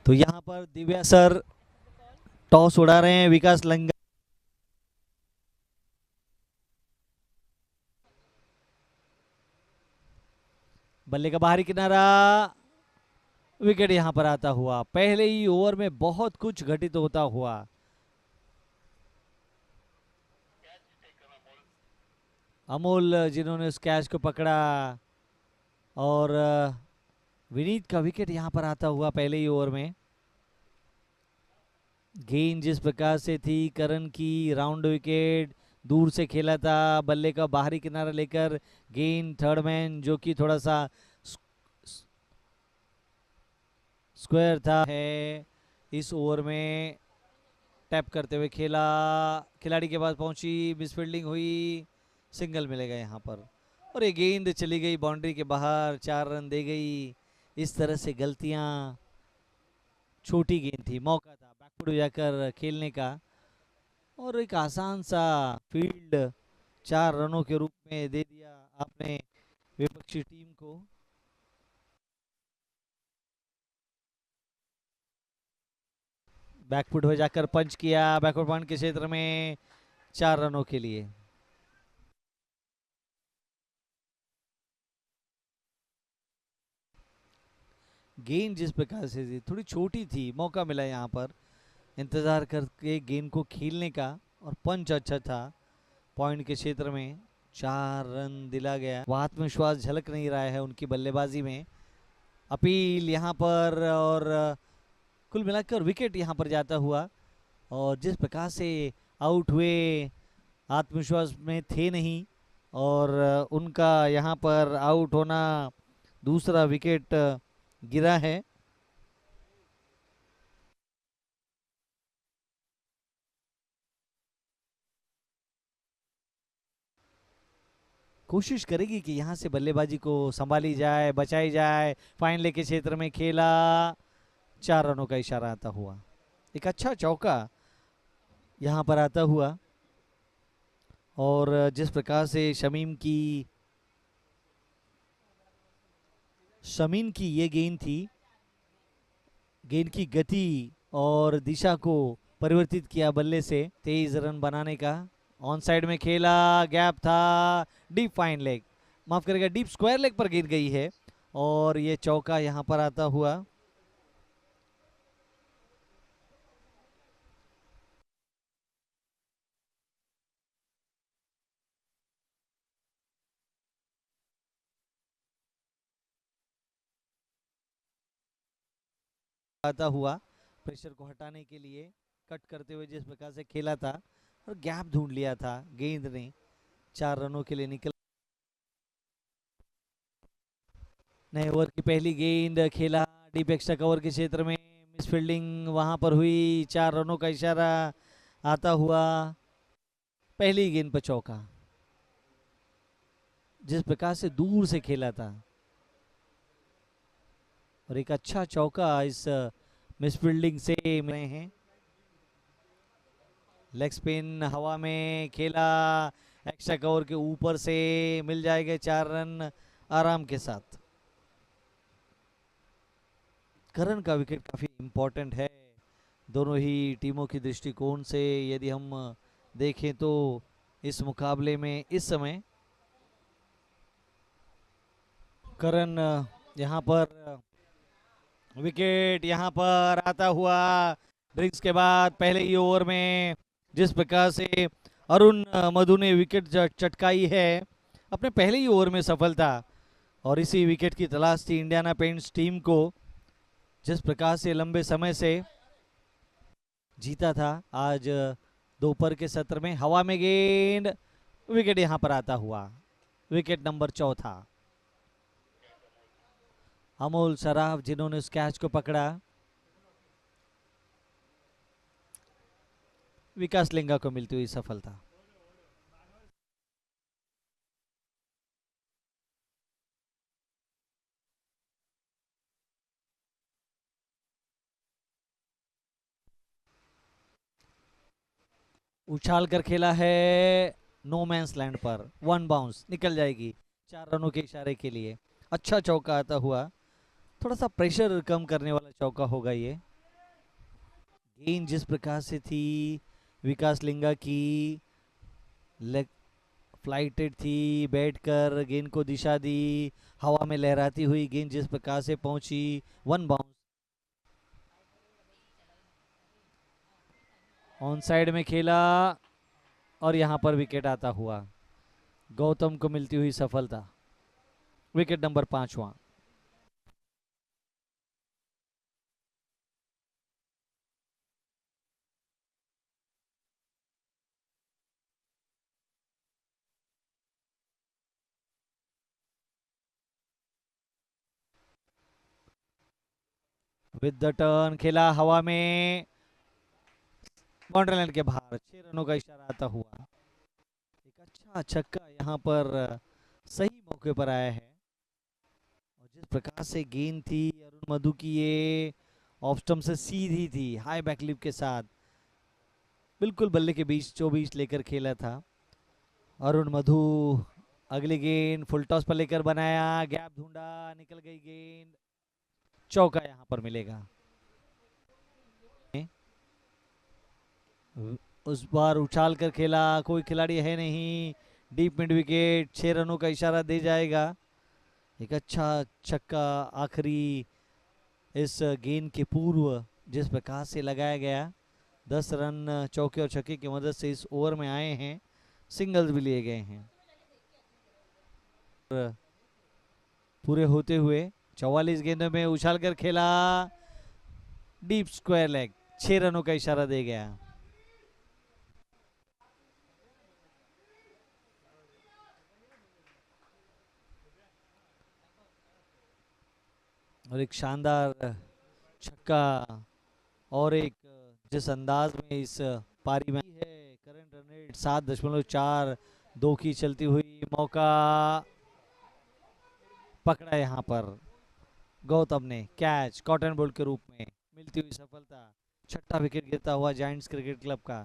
तो यहाँ पर दिव्या सर टॉस उड़ा रहे हैं। विकास लंगा बल्ले का बाहरी किनारा, विकेट यहाँ पर आता हुआ। पहले ही ओवर में बहुत कुछ घटित होता हुआ। अमोल जिन्होंने उस कैच को पकड़ा और विनीत का विकेट यहाँ पर आता हुआ पहले ही ओवर में। गेंद जिस प्रकार से थी, करण की राउंड विकेट दूर से खेला था, बल्ले का बाहरी किनारा लेकर गेंद थर्ड मैन जो कि थोड़ा सा स्क्वायर था है इस ओवर में टैप करते हुए खेला, खिलाड़ी के पास पहुंची, मिसफील्डिंग हुई, सिंगल मिलेगा यहाँ पर और ये गेंद चली गई बाउंड्री के बाहर, 4 रन दे गई। इस तरह से गलतियां, छोटी गेंद थी, मौका था बैकफुट हो जाकर खेलने का और एक आसान सा फील्ड 4 रनों के रूप में दे दिया आपने विपक्षी टीम को। बैकफुट हो जाकर पंच किया बैकवर्ड पॉइंट के क्षेत्र में 4 रनों के लिए। गेंद जिस प्रकार से थी थोड़ी छोटी थी, मौका मिला यहाँ पर इंतजार करके गेंद को खेलने का और पंच अच्छा था पॉइंट के क्षेत्र में, 4 रन दिला गया। वो आत्मविश्वास झलक नहीं रहा है उनकी बल्लेबाजी में। अपील यहाँ पर और कुल मिलाकर विकेट यहाँ पर जाता हुआ और जिस प्रकार से आउट हुए, आत्मविश्वास में थे नहीं और उनका यहाँ पर आउट होना, दूसरा विकेट गिरा है। कोशिश करेगी कि यहाँ से बल्लेबाजी को संभाली जाए, बचाई जाए। फाइन लेग के क्षेत्र में खेला, 4 रनों का इशारा आता हुआ। एक अच्छा चौका यहाँ पर आता हुआ और जिस प्रकार से शमीन की ये गेंद थी, गेंद की गति और दिशा को परिवर्तित किया बल्ले से 23 रन बनाने का। ऑन साइड में खेला, गैप था, डीप फाइन लेग, माफ करेगा डीप स्क्वायर लेग पर गिर गई है और ये चौका यहां पर आता हुआ। आता हुआ प्रेशर को हटाने के लिए कट करते हुए जिस प्रकार से खेला था और गैप ढूंढ लिया था गेंद ने, 4 रनों के लिए निकल। नए ओवर की पहली गेंद खेला डीप एक्स्ट्रा कवर के क्षेत्र में, मिस फील्डिंग वहां पर हुई, 4 रनों का इशारा आता हुआ। पहली गेंद पर चौका, जिस प्रकार से दूर से खेला था और एक अच्छा चौका इस मिस फील्डिंग से मिले हैं। लेग स्पिन हवा में खेला, एक्स्ट्रा कवर के ऊपर से मिल जाएगा 4 रन आराम के साथ। करण का विकेट काफी इंपॉर्टेंट है दोनों ही टीमों की दृष्टिकोण से। यदि हम देखें तो इस मुकाबले में इस समय करण यहाँ पर विकेट यहाँ पर आता हुआ ड्रिंक्स के बाद पहले ही ओवर में जिस प्रकार से अरुण मधु ने विकेट चटकाई है, अपने पहले ही ओवर में सफलता और इसी विकेट की तलाश थी इंडियाना पेंट्स टीम को। जिस प्रकार से लंबे समय से जीता था, आज दोपहर के सत्र में हवा में गेंद, विकेट यहां पर आता हुआ, विकेट नंबर 4। अमोल सराफ जिन्होंने उस कैच को पकड़ा, विकास लिंगा को मिलती हुई सफलता। उछाल कर खेला है नो मैंस लैंड पर, 1 बाउंस निकल जाएगी 4 रनों के इशारे के लिए। अच्छा चौका आता हुआ, थोड़ा सा प्रेशर कम करने वाला चौका होगा ये। गेंद जिस प्रकार से थी विकास लिंगा की, लेग फ्लाइटेड थी, बैठकर गेंद को दिशा दी, हवा में लहराती हुई गेंद जिस प्रकार से पहुंची, वन बाउंस ऑन साइड में खेला और यहां पर विकेट आता हुआ, गौतम को मिलती हुई सफलता। विकेट नंबर 5वां। विद द टर्न खेला हवा में, बाउंड्री लाइन के बाहर, 6 रनों का इशारा आता हुआ। एक अच्छा छक्का यहाँ पर सही मौके पर आया है, और जिस प्रकार से गेंद थी अरुण मधु की, ये ऑफ स्टंप से सीधी थी हाई बैकलिप के साथ, बिल्कुल बल्ले के बीच 24 लेकर खेला था अरुण मधु। अगली गेंद फुल टॉस पर लेकर बनाया, गैप ढूंढा, निकल गई गेंद, चौका यहाँ पर मिलेगा। उस बार उछाल कर खेला, कोई खिलाड़ी है नहीं, डीप मिड विकेट, 6 रनों का इशारा दे जाएगा। एक अच्छा छक्का आखिरी इस गेंद के पूर्व जिस प्रकार से लगाया गया, 10 रन चौके और छक्के की मदद से इस ओवर में आए हैं, सिंगल्स भी लिए गए हैं। पूरे होते हुए 44 गेंदों में उछाल कर खेला, डीप स्क्वायर लेग, 6 रनों का इशारा दे गया। और एक शानदार छक्का, और एक जिस अंदाज में इस पारी में है, करंट रन रेट 7.42 की चलती हुई, मौका पकड़ा यहाँ पर गौतम ने, कैच कॉटन बोल्ट के रूप में मिलती हुई सफलता। छठा विकेट गिरता हुआ जायंट्स क्रिकेट क्लब का,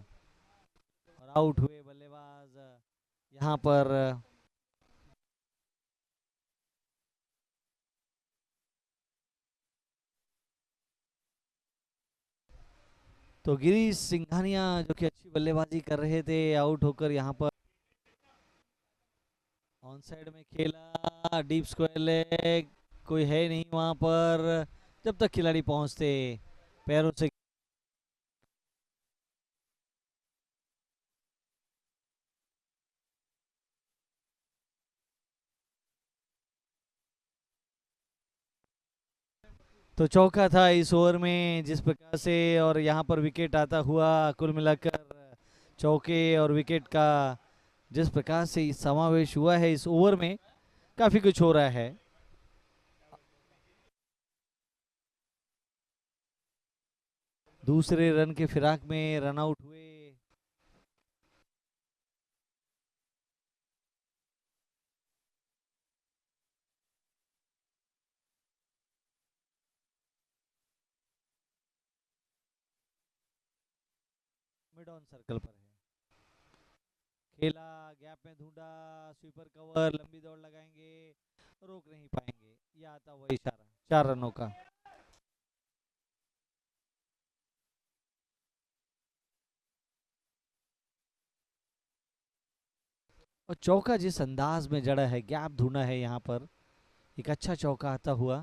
और आउट हुए बल्लेबाज यहाँ पर तो गिरीश सिंघानिया, जो कि अच्छी बल्लेबाजी कर रहे थे, आउट होकर यहाँ पर ऑन साइड में खेला, डीप स्क्वायर लेग, कोई है नहीं वहां पर, जब तक खिलाड़ी पहुंचते पैरों से। तो चौका था इस ओवर में जिस प्रकार से, और यहाँ पर विकेट आता हुआ, कुल मिलाकर चौके और विकेट का जिस प्रकार से समावेश हुआ है इस ओवर में, काफी कुछ हो रहा है। दूसरे रन के फिराक में रन आउट हुए, मिड ऑन सर्कल पर है, खेला, गैप में ढूंढा, स्वीपर कवर, लंबी दौड़ लगाएंगे, रोक नहीं पाएंगे, ये आता हुआ इशारा 4 रनों का। और चौका जिस अंदाज में जड़ा है, गैप ढूंढा है यहाँ पर, एक अच्छा चौका आता हुआ।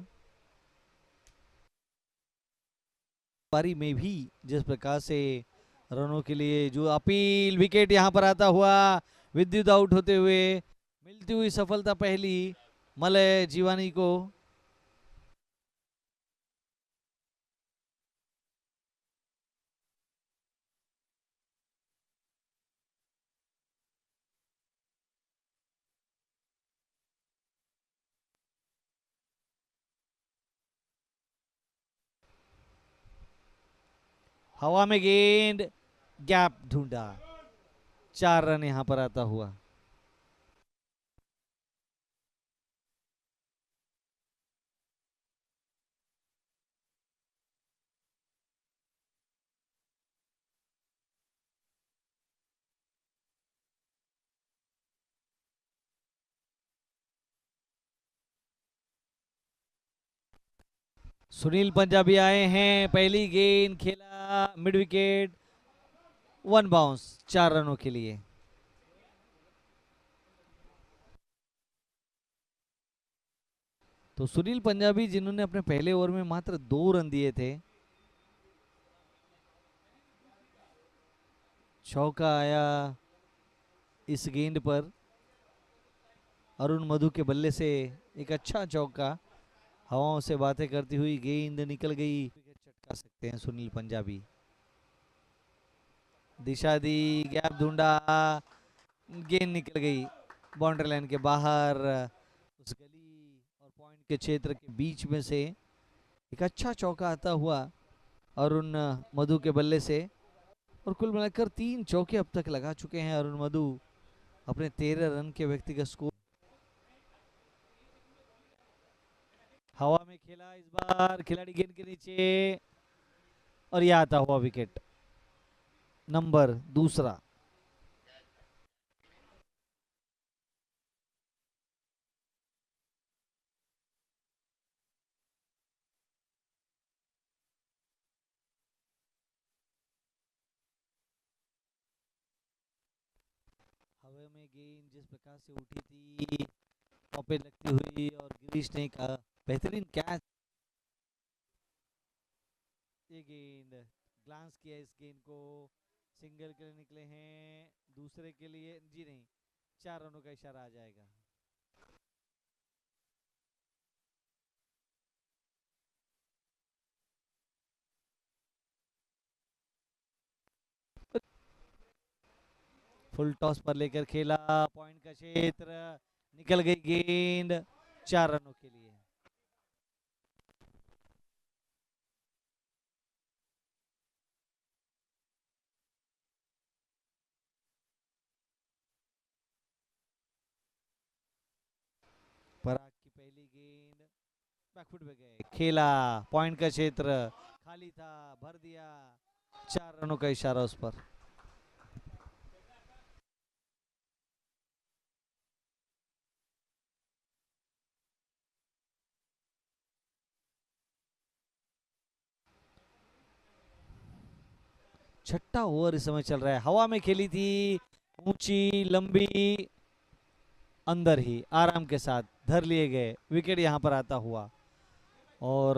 पारी में भी जिस प्रकार से रनों के लिए जो अपील, विकेट यहाँ पर आता हुआ, विद्युत आउट होते हुए, मिलती हुई सफलता पहली मलय जीवानी को। हवा में गेंद, गैप ढूंढा, 4 रन यहाँ पर आता हुआ। सुनील पंजाबी आए हैं, पहली गेंद खेला, खेला मिड विकेट, 1 बाउंस 4 रनों के लिए। तो सुनील पंजाबी जिन्होंने अपने पहले ओवर में मात्र 2 रन दिए थे, चौका आया इस गेंद पर। अरुण मधु के बल्ले से एक अच्छा चौका, हवाओं से बातें करती हुई गेंद निकल गई। विकेट चटका सकते हैं सुनील पंजाबी। दिशा दी, गैप ढूंढा, गेंद निकल गई बाउंड्री लाइन के बाहर। उस गली और पॉइंट के क्षेत्र के बीच में से एक अच्छा चौका आता हुआ अरुण मधु के बल्ले से। और कुल मिलाकर 3 चौके अब तक लगा चुके हैं अरुण मधु अपने 13 रन के व्यक्तिगत स्कोर। हवा में खेला इस बार, खिलाड़ी गेंद के नीचे, और यह आता हुआ विकेट नंबर 2। हवा में गेंद जिस प्रकार से उठी थी, पे लगती हुई, और गिरीश ने का बेहतरीन कैच। ये गेंद ग्लांस किया इस गेंद को, सिंगल के लिए निकले हैं, दूसरे के लिए जी नहीं, 4 रनों का इशारा आ जाएगा। फुल टॉस पर लेकर खेला, पॉइंट का क्षेत्र, निकल गई गेंद 4 रनों के लिए। पराग की पहली गेंद बैकफुट पे गए, खेला, पॉइंट का क्षेत्र खाली था, भर दिया, 4 रनों का इशारा उस पर। छठा ओवर इस समय चल रहा है, हवा में खेली थी, ऊंची लंबी, अंदर ही आराम के साथ धर लिए गए, विकेट यहां पर आता हुआ। और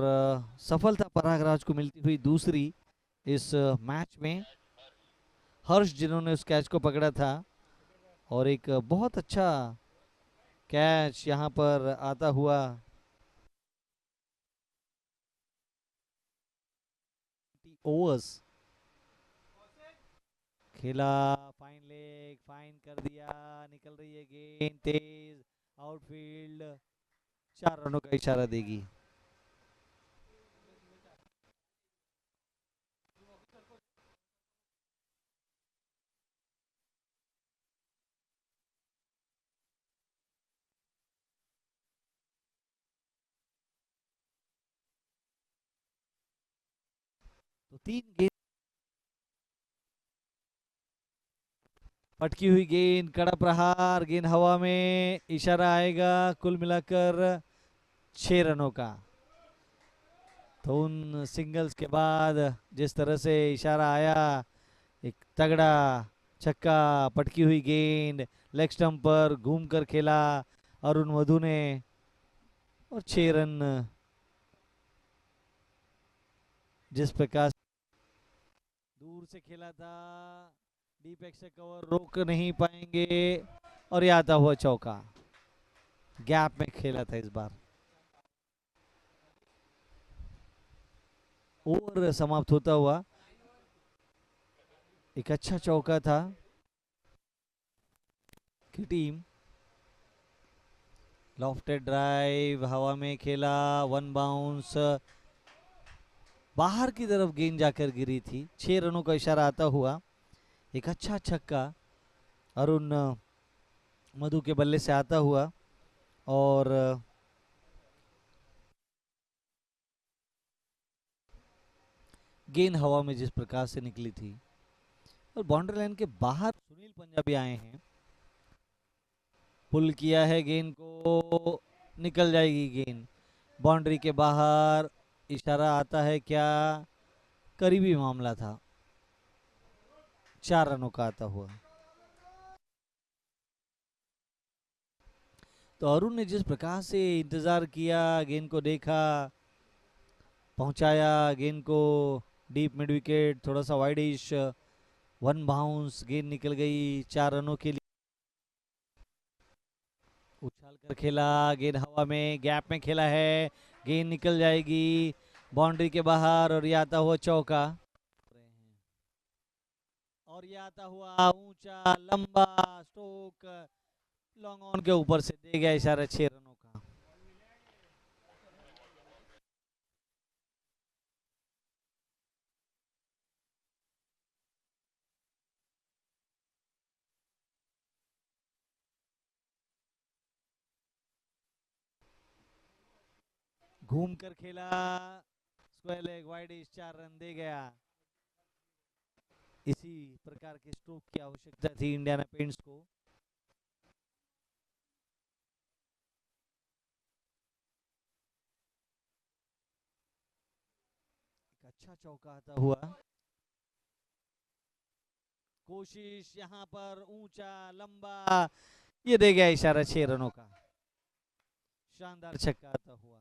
सफलता परागराज को मिलती हुई दूसरी इस मैच में। हर्ष जिन्होंने उस कैच को पकड़ा था, और एक बहुत अच्छा कैच यहां पर आता हुआ। ओवर्स खेला, फाइन लेग, फाइन कर दिया, निकल रही है गेंद तेज आउटफील्ड, 4 रनों का इशारा देगी। तो 3 गेंद, पटकी हुई गेंद, कड़ा प्रहार, गेंद हवा में, इशारा आएगा कुल मिलाकर 6 रनों का। तो उन सिंगल्स के बाद जिस तरह से इशारा आया, एक तगड़ा छक्का, पटकी हुई गेंद लेग स्टंप पर घूम कर खेला अरुण मधु ने, और 6 रन जिस प्रकार दूर से खेला था, डीप एक्स कवर रोक नहीं पाएंगे, और ये आता हुआ चौका, गैप में खेला था इस बार। ओवर समाप्त होता हुआ एक अच्छा चौका था की टीम। लॉफ्टेड ड्राइव, हवा में खेला, 1 बाउंस, बाहर की तरफ गेंद जाकर गिरी थी, 6 रनों का इशारा आता हुआ। एक अच्छा छक्का अरुण मधु के बल्ले से आता हुआ, और गेंद हवा में जिस प्रकार से निकली थी, और बाउंड्री लाइन के बाहर सुनील पंजाबी आए हैं, पुल किया है गेंद को, निकल जाएगी गेंद बाउंड्री के बाहर, इशारा आता है क्या, करीबी मामला था 4 रनों का आता हुआ। तो अरुण ने जिस प्रकार से इंतजार किया, गेंद को देखा, पहुंचाया गेंद को डीप मिड विकेट, थोड़ा सा वाइडिश, 1 बाउंस, गेंद निकल गई 4 रनों के लिए। उछाल कर खेला, गेंद हवा में गैप में खेला है, गेंद निकल जाएगी बाउंड्री के बाहर और ये आता हुआ चौका। और ये आता हुआ ऊंचा लंबा स्ट्रोक लॉन्ग ऑन के ऊपर से दे गया इशारा 6 रनों का। घूम कर खेला, स्क्वायर लेग वाइडिश, 4 रन दे गया। इसी प्रकार के स्ट्रोक की आवश्यकता थी इंडियाना पेंट्स को। एक अच्छा चौका आता हुआ, कोशिश यहां पर ऊंचा लंबा, ये दे गया इशारा 6 रनों का। शानदार छक्का आता हुआ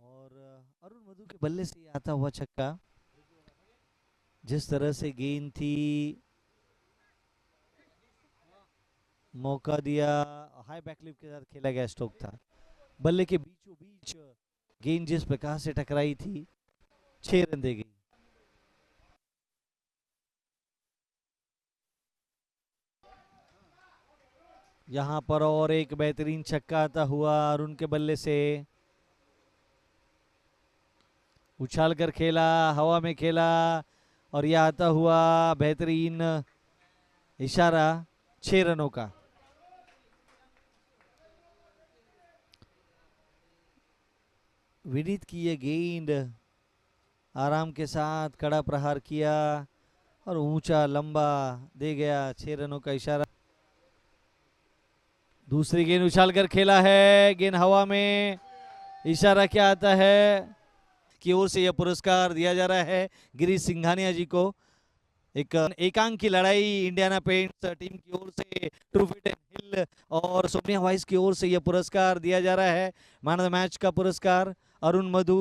और अरुण मधु के बल्ले से आता हुआ छक्का। जिस तरह से गेंद थी, मौका दिया, हाई बैकलिप के साथ खेला गया स्ट्रोक था, बल्ले के बीचों बीच गेंद जिस प्रकार से टकराई थी, 6 रन दे गई। यहां पर और एक बेहतरीन छक्का आता हुआ अरुण के बल्ले से। उछाल कर खेला, हवा में खेला और यह आता हुआ बेहतरीन इशारा 6 रनों का। विनीत की यह गेंद आराम के साथ कड़ा प्रहार किया और ऊंचा लंबा दे गया 6 रनों का इशारा। दूसरी गेंद उछाल कर खेला है, गेंद हवा में, इशारा क्या आता है की ओर से यह पुरस्कार दिया जा रहा है गिरीश सिंघानिया जी को। एक एकांक की लड़ाई इंडियाना पेंट्स टीम की ओर से ट्रूफिट हिल और सोनिया वाइस की ओर से यह पुरस्कार दिया जा रहा है, मैन ऑफ द मैच का पुरस्कार अरुण मधु